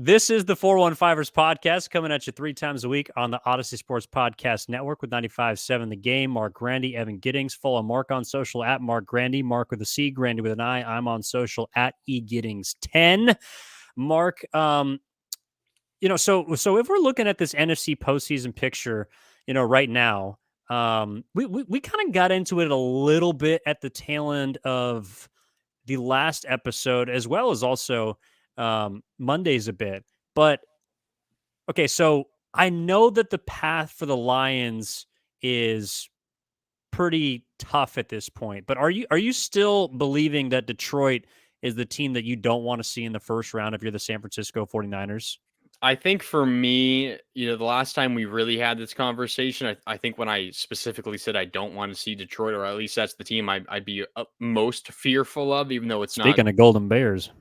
This is the 415ers podcast coming at you 3 times a week on the Odyssey Sports Podcast Network with 95.7 The Game. Marc, Grandi, Evan Giddings. Follow Marc on social at Marc Grandi. Marc with a C, Grandi with an I. I'm on social at eGiddings10. Marc, so if we're looking at this NFC postseason picture, right now, we kind of got into it a little bit at the tail end of the last episode, as well as also Mondays a bit. But okay, so I know that the path for the Lions is pretty tough at this point. But are you still believing that Detroit is the team that you don't want to see in the first round if you're the San Francisco 49ers? I think for me, the last time we really had this conversation, I think when I specifically said I don't want to see Detroit, or at least that's the team I'd be most fearful of, even though it's not Speaking of Golden Bears.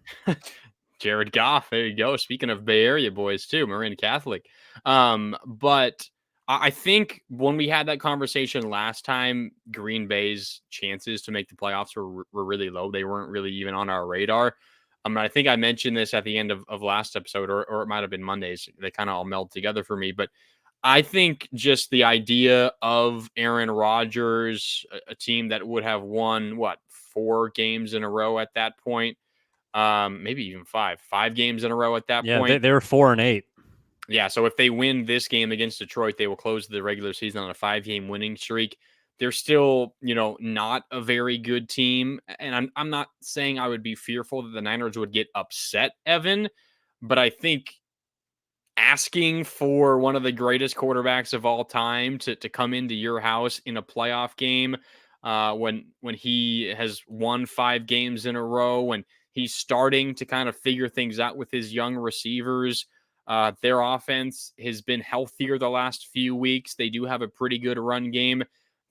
Jared Goff. There you go. Speaking of Bay Area boys too, Marin Catholic. But I think when we had that conversation last time, Green Bay's chances to make the playoffs were really low. They weren't really even on our radar. I think I mentioned this at the end of last episode, or it might have been Mondays. They kind of all meld together for me. But I think just the idea of Aaron Rodgers, a team that would have won, 4 games in a row at that point, maybe even five games in a row at that Yeah, point. they were 4-8. Yeah, so if they win this game against Detroit, they will close the regular season on a 5-game winning streak. They're still, not a very good team. And I'm not saying I would be fearful that the Niners would get upset, Evan, but I think asking for one of the greatest quarterbacks of all time to come into your house in a playoff game when he has won 5 games in a row and he's starting to kind of figure things out with his young receivers. Their offense has been healthier the last few weeks. They do have a pretty good run game.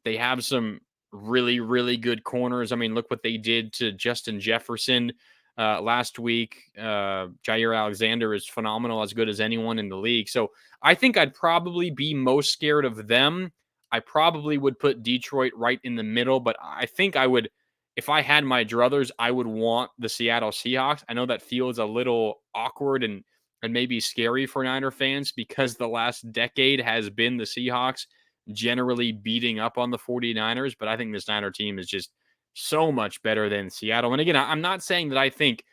They have some really, really good corners. I mean, look what they did to Justin Jefferson last week. Jair Alexander is phenomenal, as good as anyone in the league. So I think I'd probably be most scared of them. I probably would put Detroit right in the middle, but I think I would, if I had my druthers, I would want the Seattle Seahawks. I know that feels a little awkward and maybe scary for Niner fans because the last decade has been the Seahawks generally beating up on the 49ers, but I think this Niner team is just so much better than Seattle. And again, I'm not saying that I think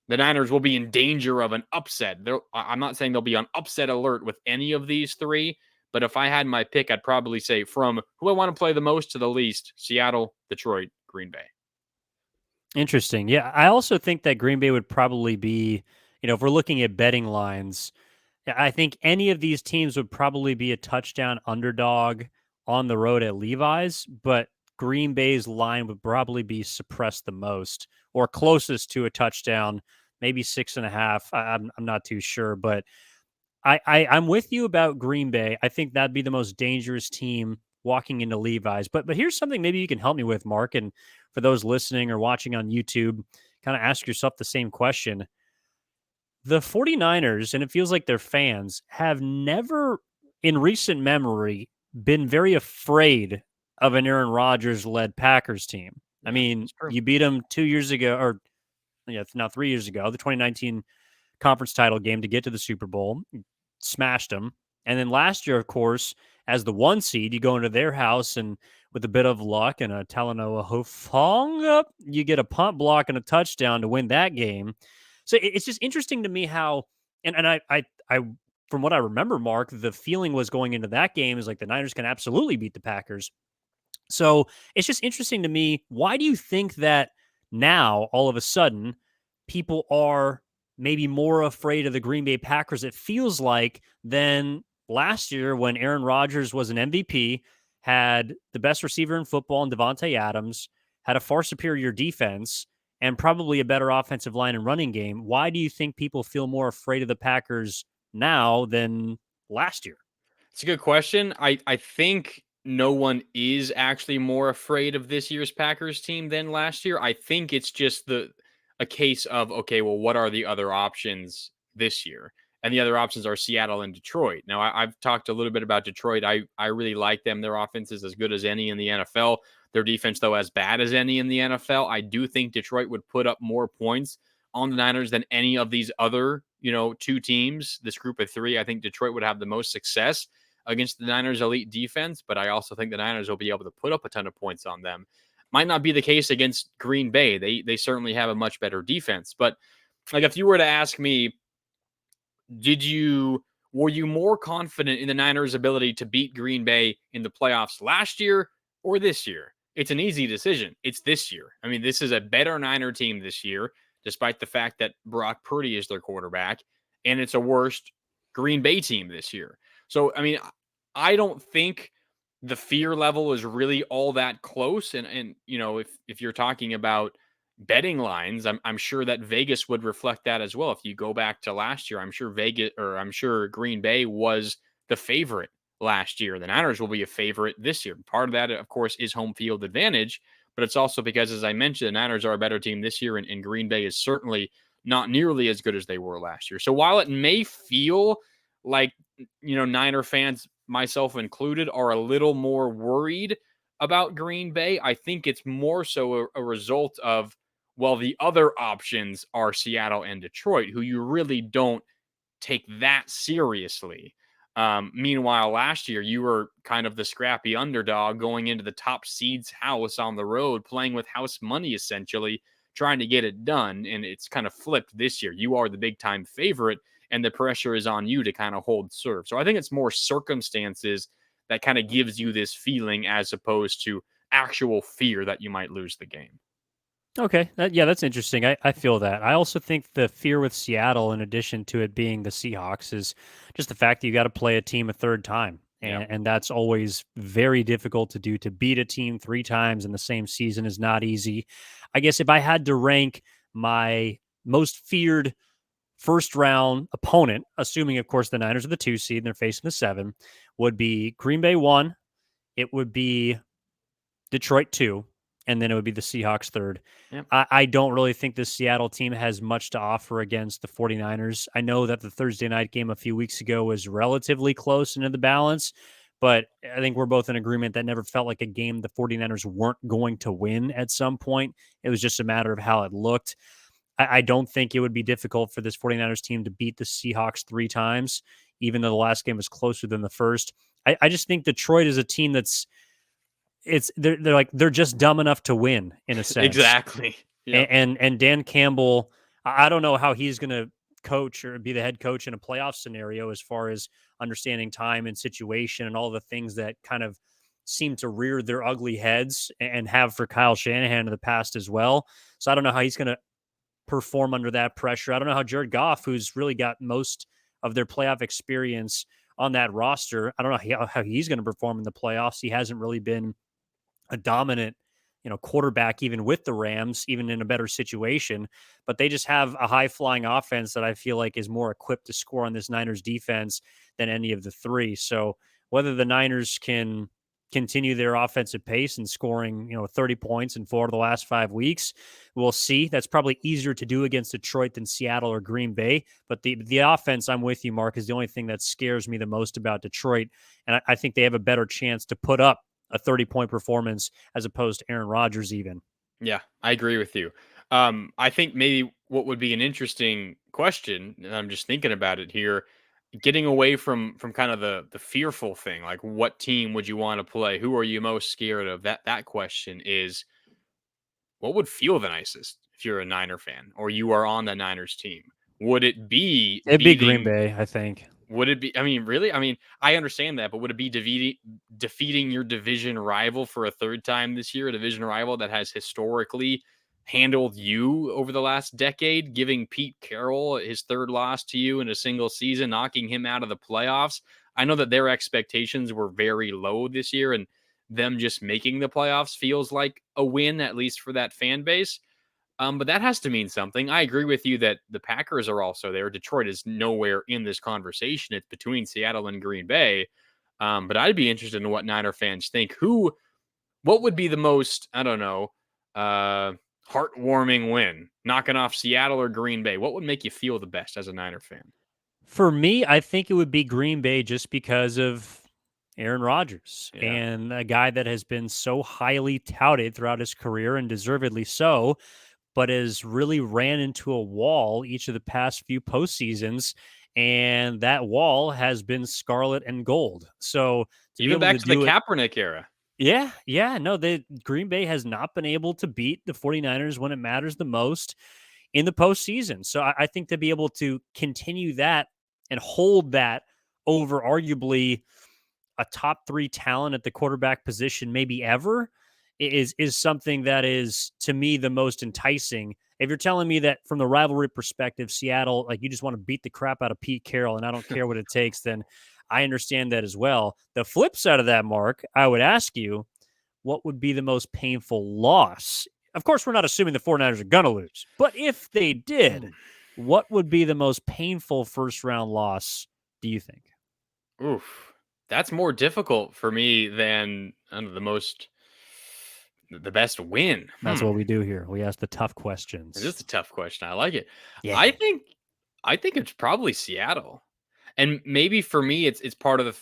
the Niners will be in danger of an upset. I'm not saying they'll be on upset alert with any of these three, but if I had my pick, I'd probably say from who I want to play the most to the least, Seattle, Detroit, Green Bay. Interesting. Yeah, I also think that Green Bay would probably be, if we're looking at betting lines, I think any of these teams would probably be a touchdown underdog on the road at Levi's, but Green Bay's line would probably be suppressed the most or closest to a touchdown, maybe 6.5. I'm not too sure, but I'm with you about Green Bay. I think that'd be the most dangerous team walking into Levi's. But here's something maybe you can help me with, Marc, and for those listening or watching on YouTube, kind of ask yourself the same question. The 49ers, and it feels like their fans, have never in recent memory been very afraid of an Aaron Rodgers-led Packers team. I mean, you beat them 2 years ago, or now 3 years ago, the 2019 conference title game to get to the Super Bowl, smashed them. And then last year, of course, as the 1 seed, you go into their house and with a bit of luck and a Talanoa Hufanga, you get a punt block and a touchdown to win that game. So it's just interesting to me how, and I from what I remember, Marc, the feeling was going into that game is like the Niners can absolutely beat the Packers. So it's just interesting to me. Why do you think that now, all of a sudden, people are maybe more afraid of the Green Bay Packers, it feels like, than last year when Aaron Rodgers was an MVP, had the best receiver in football in Devontae Adams, had a far superior defense, and probably a better offensive line and running game? Why do you think people feel more afraid of the Packers now than last year? It's a good question. I think no one is actually more afraid of this year's Packers team than last year. I think it's just a case of, okay, well, what are the other options this year? And the other options are Seattle and Detroit. Now, I've talked a little bit about Detroit. I really like them. Their offense is as good as any in the NFL. Their defense, though, as bad as any in the NFL. I do think Detroit would put up more points on the Niners than any of these other, two teams, this group of three, I think Detroit would have the most success against the Niners' elite defense, but I also think the Niners will be able to put up a ton of points on them. Might not be the case against Green Bay. They certainly have a much better defense, but like if you were to ask me, did you were you more confident in the Niners' ability to beat Green Bay in the playoffs last year or this year? It's an easy decision. It's this year. I mean, this is a better Niner team this year, despite the fact that Brock Purdy is their quarterback, and it's a worst Green Bay team this year. So, I mean, I don't think the fear level is really all that close. And if you're talking about betting lines, I'm sure that Vegas would reflect that as well. If you go back to last year, I'm sure Green Bay was the favorite last year. The Niners will be a favorite this year. Part of that, of course, is home field advantage, but it's also because, as I mentioned, the Niners are a better team this year, and Green Bay is certainly not nearly as good as they were last year. So while it may feel like, Niner fans, myself included, are a little more worried about Green Bay, I think it's more so a result of, well, the other options are Seattle and Detroit, who you really don't take that seriously. Meanwhile, last year, you were kind of the scrappy underdog going into the top seed's house on the road, playing with house money, essentially, trying to get it done. And it's kind of flipped this year. You are the big time favorite, and the pressure is on you to kind of hold serve. So I think it's more circumstances that kind of gives you this feeling as opposed to actual fear that you might lose the game. Okay. Yeah, that's interesting. I feel that. I also think the fear with Seattle, in addition to it being the Seahawks, is just the fact that you got to play a team a third time. Yeah. And that's always very difficult to do. To beat a team three times in the same season is not easy. I guess if I had to rank my most feared first round opponent, assuming, of course, the Niners are the 2 seed and they're facing the 7, would be Green Bay 1. It would be Detroit 2, and then it would be the Seahawks 3rd. Yep. I don't really think the Seattle team has much to offer against the 49ers. I know that the Thursday night game a few weeks ago was relatively close into the balance, but I think we're both in agreement that never felt like a game the 49ers weren't going to win at some point. It was just a matter of how it looked. I don't think it would be difficult for this 49ers team to beat the Seahawks three times, even though the last game was closer than the first. I just think Detroit is a team that's they're just dumb enough to win in a sense. Exactly. And Yep. and Dan Campbell, I don't know how he's going to coach or be the head coach in a playoff scenario as far as understanding time and situation and all the things that kind of seem to rear their ugly heads and have for Kyle Shanahan in the past as well. So I don't know how he's going to perform under that pressure. I don't know how Jared Goff, who's really got most of their playoff experience on that roster, I don't know how he's going to perform in the playoffs. He hasn't really been a dominant, quarterback even with the Rams, even in a better situation. But they just have a high flying offense that I feel like is more equipped to score on this Niners defense than any of the three. So whether the Niners can continue their offensive pace and scoring, 30 points in 4 of the last 5 weeks, we'll see. That's probably easier to do against Detroit than Seattle or Green Bay. But the offense, I'm with you, Mark, is the only thing that scares me the most about Detroit. And I think they have a better chance to put up a 30-point performance as opposed to Aaron Rodgers even. Yeah, I agree with you. I think maybe what would be an interesting question, and I'm just thinking about it here, getting away from kind of the fearful thing, like what team would you want to play? Who are you most scared of? That question is, what would feel the nicest if you're a Niner fan or you are on the Niners team? Would it be It'd be Green beating Bay, I think. would it be? I mean, really? I mean, I understand that, but would it be defeating your division rival for a third time this year? A division rival that has historically handled you over the last decade, giving Pete Carroll his third loss to you in a single season, knocking him out of the playoffs. I know that their expectations were very low this year, and them just making the playoffs feels like a win, at least for that fan base. But that has to mean something. I agree with you that the Packers are also there. Detroit is nowhere in this conversation. It's between Seattle and Green Bay. But I'd be interested in what Niner fans think. What would be the most, I don't know, heartwarming win? Knocking off Seattle or Green Bay? What would make you feel the best as a Niner fan? For me, I think it would be Green Bay just because of Aaron Rodgers Yeah. and a guy that has been so highly touted throughout his career and deservedly so. but has really ran into a wall each of the past few postseasons. And that wall has been scarlet and gold. So to be Even able back to to the do it, Kaepernick era. yeah, no, Green Bay has not been able to beat the 49ers when it matters the most in the postseason. So I think to be able to continue that and hold that over arguably a top 3 talent at the quarterback position maybe ever is something that is to me the most enticing. If you're telling me that from the rivalry perspective, Seattle, like you just want to beat the crap out of Pete Carroll and I don't care what it takes, then I understand that as well. The flip side of that, Mark, I would ask you, what would be the most painful loss? Of course, we're not assuming the 49ers are going to lose, but if they did, what would be the most painful first round loss, do you think? Oof. That's more difficult for me than the best win. That's what we do here. We ask the tough It's questions. just a tough question. I like it. Yeah. I think I think it's probably Seattle. And maybe for me it's part of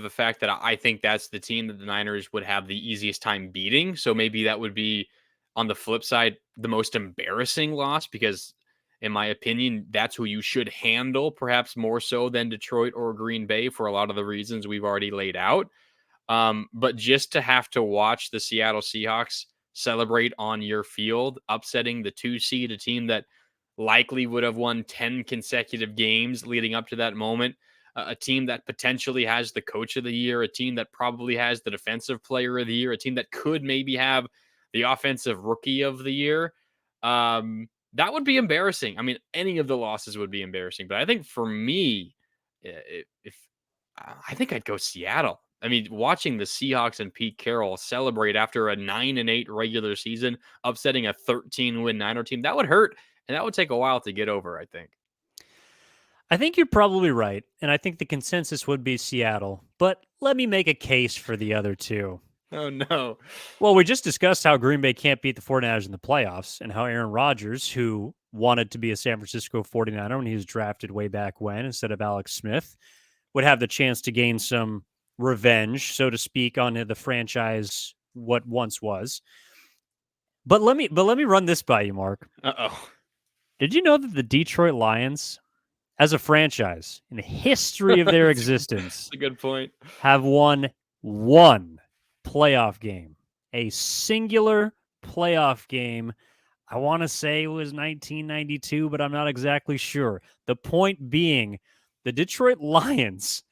the fact that I think that's the team that the Niners would have the easiest time beating. So maybe that would be on the flip side the most embarrassing loss because in my opinion that's who you should handle perhaps more so than Detroit or Green Bay for a lot of the reasons we've already laid out. But just to have to watch the Seattle Seahawks celebrate on your field, upsetting the 2 seed, a team that likely would have won 10 consecutive games leading up to that moment, a team that potentially has the coach of the year, a team that probably has the defensive player of the year, a team that could maybe have the offensive rookie of the year. That would be embarrassing. I mean, any of the losses would be embarrassing, but I think for me, if I think I'd go Seattle. I mean, watching the Seahawks and Pete Carroll celebrate after a 9-8 regular season, upsetting a 13-win Niner team, that would hurt, and that would take a while to get over, I think. I think you're probably right. And I think the consensus would be Seattle. But let me make a case for the other two. Oh no. Well, we just discussed how Green Bay can't beat the 49ers in the playoffs and how Aaron Rodgers, who wanted to be a San Francisco 49er when he was drafted way back when instead of Alex Smith, would have the chance to gain some revenge, so to speak, on the franchise what once was. But let me run this by you, Mark. Uh-oh. Did you know that the Detroit Lions, as a franchise, in the history of their That's existence, a good point. have won one playoff game, a singular playoff game? I want to say it was 1992, but I'm not exactly sure. The point being, the Detroit Lions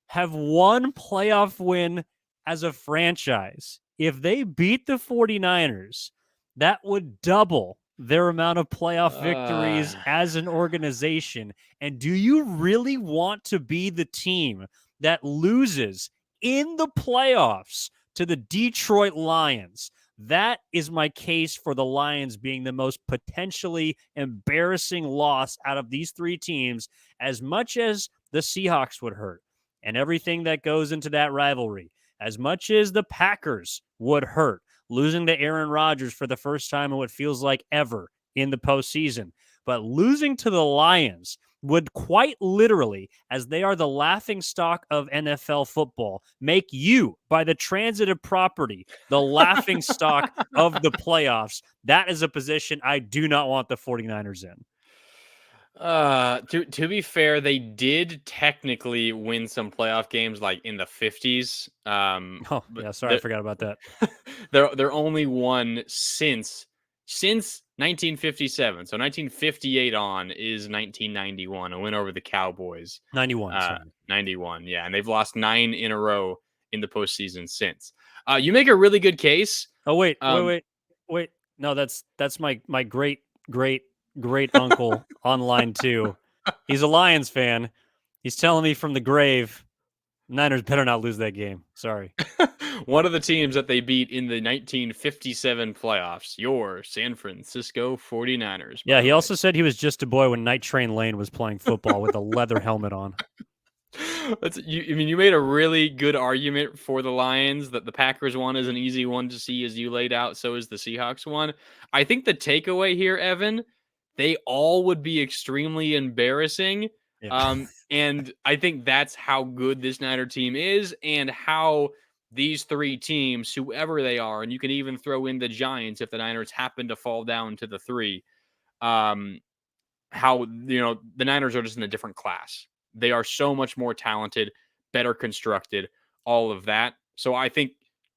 have one playoff win as a franchise. If they beat the 49ers, that would double their amount of playoff Uh, victories as an organization. And do you really want to be the team that loses in the playoffs to the Detroit Lions? That is my case for the Lions being the most potentially embarrassing loss out of these 3 teams, as much as the Seahawks would hurt and everything that goes into that rivalry. As much as the Packers would hurt, losing to Aaron Rodgers for the first time in what feels like ever in the postseason, but losing to the Lions would quite literally, as they are the laughing stock of NFL football, make you, by the transitive property, the laughing stock of the playoffs. That is a position I do not want the 49ers in. to be fair, they did technically win some playoff games like in the 50s. Oh, But yeah, sorry, I forgot about that. they're only one since 1957. So 1958 on is 1991, a win over the Cowboys. 91, sorry. 91, yeah, and they've lost 9 in a row in the postseason since. You make a really good case. Oh, wait, wait, Um, wait, wait. No, that's my great great great uncle on line 2. He's a Lions fan. He's telling me from the grave, Niners better not lose that game. Sorry. one of the teams that they beat in the 1957 playoffs, your San Francisco 49ers, Yeah, by he the way. also said he was just a boy when Night Train Lane was playing football with a leather helmet on. I mean, you made a really good argument for the Lions that the Packers one is an easy one to see as you laid out. So is the Seahawks one. I think the takeaway here, Evan, they all would be extremely embarrassing. Yeah. And I think that's how good this Niner team is and how these three teams, whoever they are, and you can even throw in the Giants if the Niners happen to fall down to the three, um, how the Niners are just in a different class. They are so much more talented, better constructed, all of that. So I think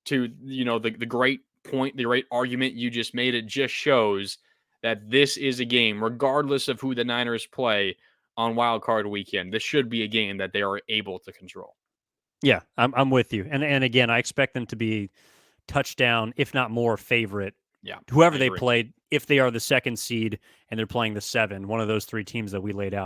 to the great point, the great argument you just made, it just shows that this is a game, regardless of who the Niners play on Wild Card Weekend. This should be a game that they are able to control. Yeah, I'm with you. And again, I expect them to be touchdown, if not more, favorite. Yeah, Whoever I they agree. played, if they are the second seed and they're playing the 7, one of those three teams that we laid out.